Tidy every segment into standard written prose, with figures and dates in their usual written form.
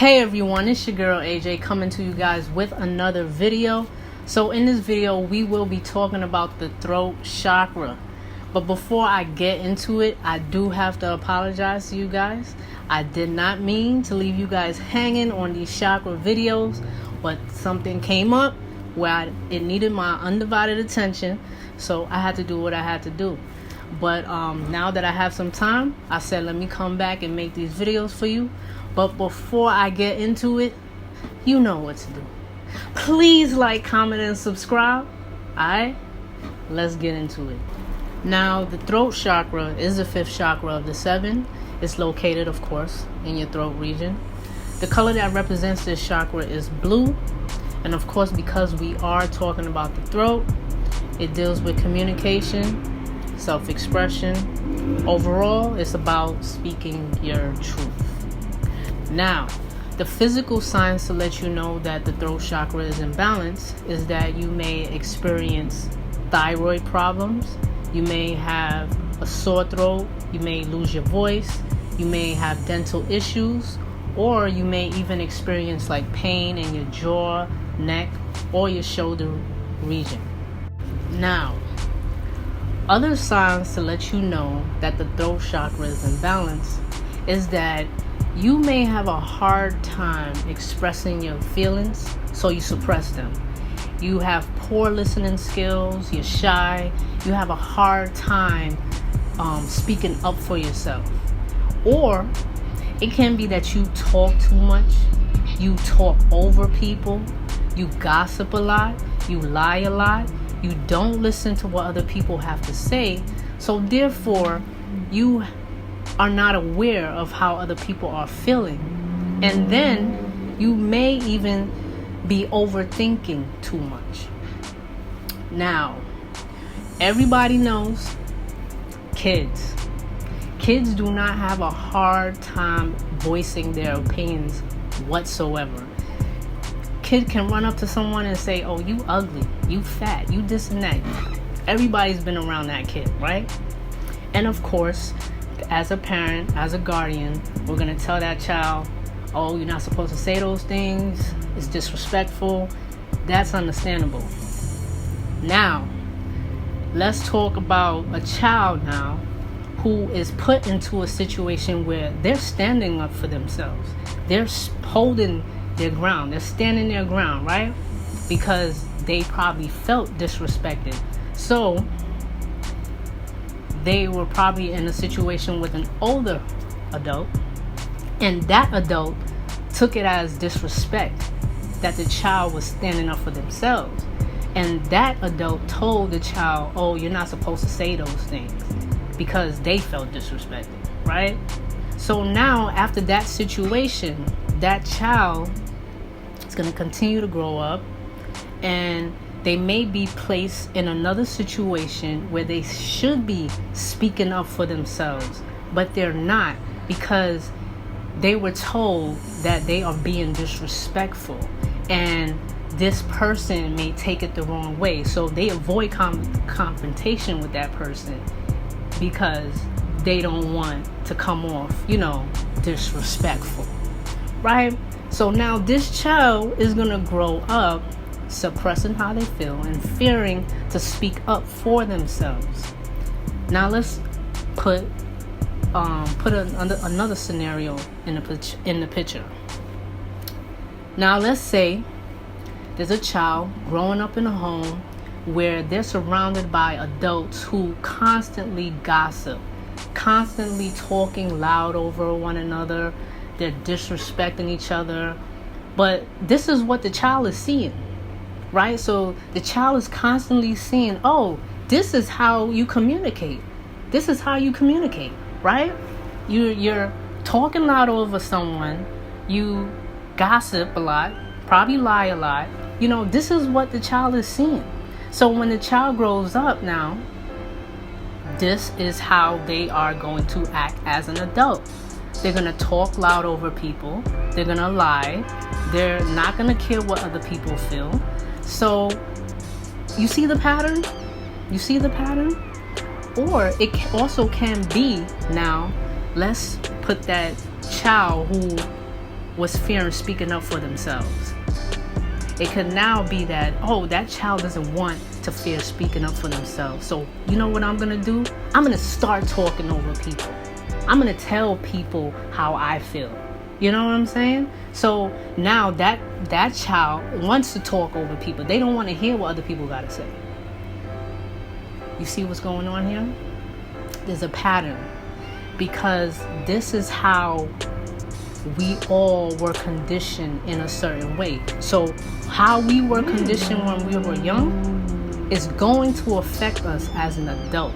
Hey everyone, it's your girl AJ coming to you guys with another video. So in this video we will be talking about the throat chakra. But before I get into it, I do have to apologize to you guys. I did not mean to leave you guys hanging on these chakra videos, but something came up where it needed my undivided attention, so I had to do what I had to do. But now that I have some time, I said let me come back and make these videos for you. But before I get into it, you know what to do. Please like, comment, and subscribe. Alright? Let's get into it. Now, the throat chakra is the fifth chakra of the seven. It's located, of course, in your throat region. The color that represents this chakra is blue. And of course, because we are talking about the throat, it deals with communication, self-expression. Overall, it's about speaking your truth. Now, the physical signs to let you know that the throat chakra is imbalanced is that you may experience thyroid problems, you may have a sore throat, you may lose your voice, you may have dental issues, or you may even experience like pain in your jaw, neck, or your shoulder region. Now, other signs to let you know that the throat chakra is imbalanced is that you may have a hard time expressing your feelings, so you suppress them. You have poor listening skills, you're shy, you have a hard time speaking up for yourself. Or it can be that you talk too much, you talk over people, you gossip a lot, you lie a lot, you don't listen to what other people have to say, so therefore you are not aware of how other people are feeling. And then you may even be overthinking too much. Now, everybody knows kids do not have a hard time voicing their opinions whatsoever. Kid can run up to someone and say, oh, you ugly, you fat, you this and that. Everybody's been around that kid, right? And of course, as a parent, as a guardian, we're going to tell that child, oh, you're not supposed to say those things, it's disrespectful. That's understandable. Now, let's talk about a child now who is put into a situation where they're standing up for themselves. They're holding their ground. They're standing their ground, right? Because they probably felt disrespected. So they were probably in a situation with an older adult, and that adult took it as disrespect that the child was standing up for themselves. And that adult told the child, oh, you're not supposed to say those things, because they felt disrespected, right? So now, after that situation, that child is going to continue to grow up, and they may be placed in another situation where they should be speaking up for themselves, but they're not, because they were told that they are being disrespectful, and this person may take it the wrong way. So they avoid confrontation with that person because they don't want to come off, disrespectful, right? So now this child is going to grow up suppressing how they feel and fearing to speak up for themselves. Now let's put another scenario in the picture. Now let's say there's a child growing up in a home where they're surrounded by adults who constantly gossip, constantly talking loud over one another. They're disrespecting each other. But this is what the child is seeing, right? So the child is constantly seeing, oh, this is how you communicate. This is how you communicate, right? You're talking loud over someone. You gossip a lot, probably lie a lot. This is what the child is seeing. So when the child grows up now, this is how they are going to act as an adult. They're going to talk loud over people. They're going to lie. They're not going to care what other people feel. So you see the pattern? You see the pattern? Or it also can be, now let's put that child who was fearing speaking up for themselves. It could now be that, oh, that child doesn't want to fear speaking up for themselves. So you know what I'm going to do? I'm going to start talking over people. I'm going to tell people how I feel. You know what I'm saying? So now that child wants to talk over people. They don't want to hear what other people got to say. You see what's going on here? There's a pattern, because this is how we all were conditioned in a certain way. So how we were conditioned when we were young is going to affect us as an adult.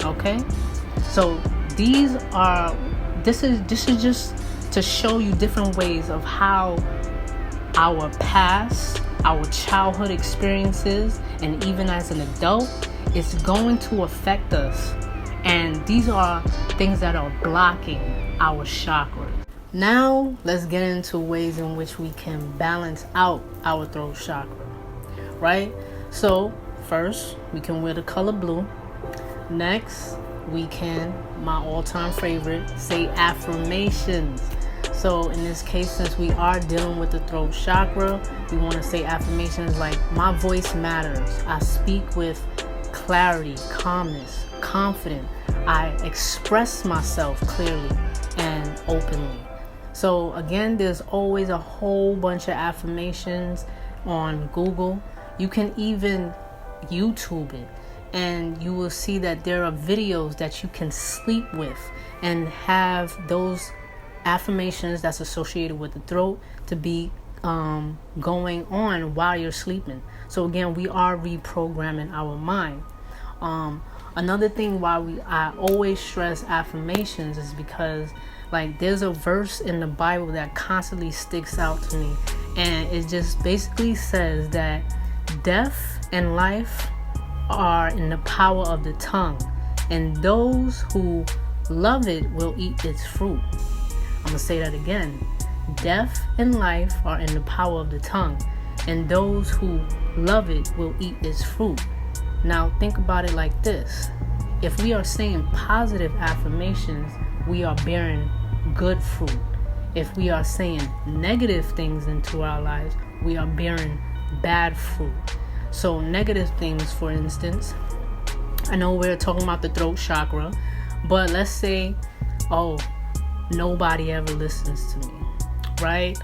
Okay? So this is just to show you different ways of how our past, our childhood experiences, and even as an adult, it's going to affect us. And these are things that are blocking our chakras. Now, let's get into ways in which we can balance out our throat chakra, right? So, first, we can wear the color blue. Next, we can, my all-time favorite, say affirmations. So in this case, since we are dealing with the throat chakra, we want to say affirmations like, my voice matters. I speak with clarity, calmness, confident. I express myself clearly and openly. So again, there's always a whole bunch of affirmations on Google. You can even YouTube it, and you will see that there are videos that you can sleep with and have those affirmations that's associated with the throat to be going on while you're sleeping. So again, we are reprogramming our mind. Another thing why I always stress affirmations is because, like, there's a verse in the Bible that constantly sticks out to me, and it just basically says that death and life are in the power of the tongue, and those who love it will eat its fruit. I'm going to say that again. Death and life are in the power of the tongue, and those who love it will eat its fruit. Now, think about it like this. If we are saying positive affirmations, we are bearing good fruit. If we are saying negative things into our lives, we are bearing bad fruit. So, negative things, for instance, I know we're talking about the throat chakra, but let's say, oh, nobody ever listens to me, right?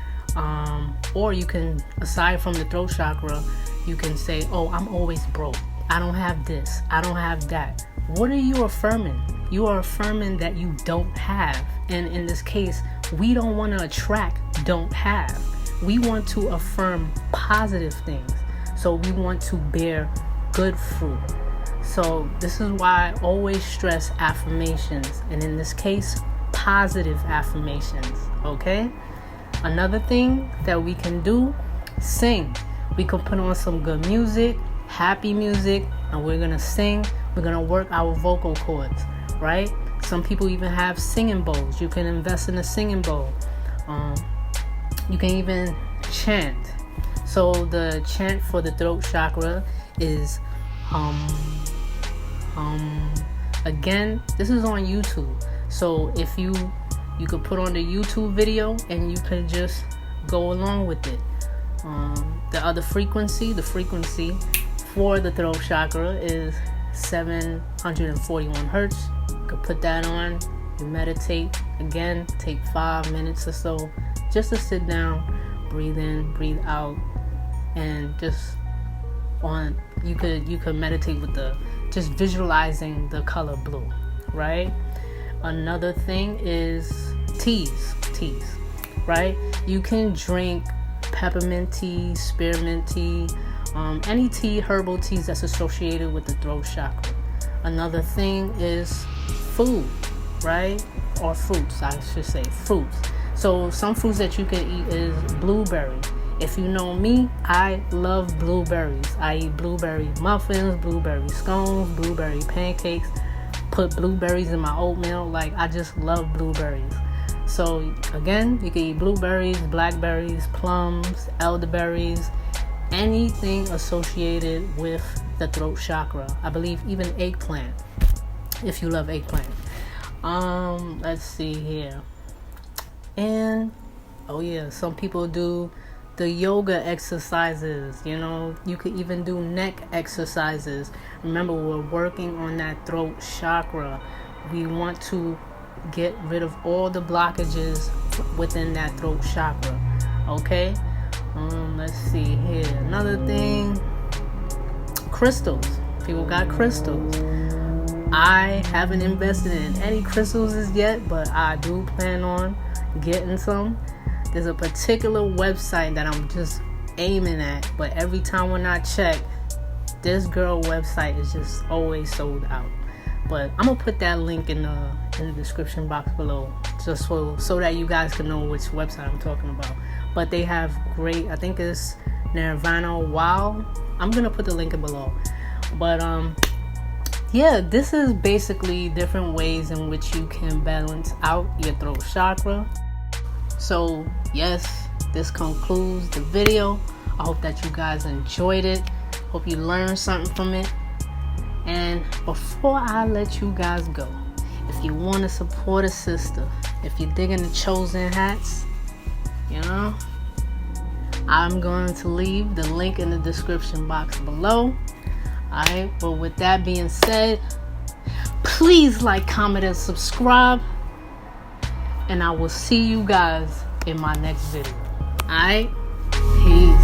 Or you can, aside from the throat chakra, you can say, oh, I'm always broke. I don't have this. I don't have that. What are you affirming? You are affirming that you don't have. And in this case, we don't want to attract don't have. We want to affirm positive things. So we want to bear good fruit. So this is why I always stress affirmations. And in this case, positive affirmations. Okay? Another thing that we can do, sing. We can put on some good music, happy music, and we're going to sing. We're going to work our vocal cords, right? Some people even have singing bowls. You can invest in a singing bowl. You can even chant. So the chant for the throat chakra is again, this is on YouTube. So if you could put on the YouTube video and you could just go along with it. The frequency for the throat chakra is 741 hertz. You could put that on, you meditate. Again, take 5 minutes or so just to sit down, breathe in, breathe out, and just you could meditate with just visualizing the color blue, right? Another thing is teas, right? You can drink peppermint tea, spearmint tea, any tea, herbal teas that's associated with the throat chakra. Another thing is food, right? Or fruits, I should say, fruits. So some fruits that you can eat is blueberry. If you know me, I love blueberries. I eat blueberry muffins, blueberry scones, blueberry pancakes, put blueberries in my oatmeal. Like, I just love blueberries. So again, you can eat blueberries, blackberries, plums, elderberries, anything associated with the throat chakra. I believe even eggplant, if you love eggplant. Let's see here. And Oh yeah, some people do the yoga exercises. You know, you could even do neck exercises. Remember, we're working on that throat chakra. We want to get rid of all the blockages within that throat chakra. Okay? Let's see here. Another thing, crystals. People got crystals. I haven't invested in any crystals as yet, but I do plan on getting some. There's a particular website that I'm just aiming at, but every time when I check, this girl website is just always sold out. But I'm gonna put that link in the description box below, just so that you guys can know which website I'm talking about. But they have great, I think it's Nirvana Wow. I'm gonna put the link in below. But yeah, this is basically different ways in which you can balance out your throat chakra. So yes, this concludes the video. I hope that you guys enjoyed it. Hope you learned something from it. And before I let you guys go, if you want to support a sister, if you're digging the chosen hats, you know, I'm going to leave the link in the description box below. Alright, but with that being said, please like, comment, and subscribe. And I will see you guys in my next video. Alright? Peace.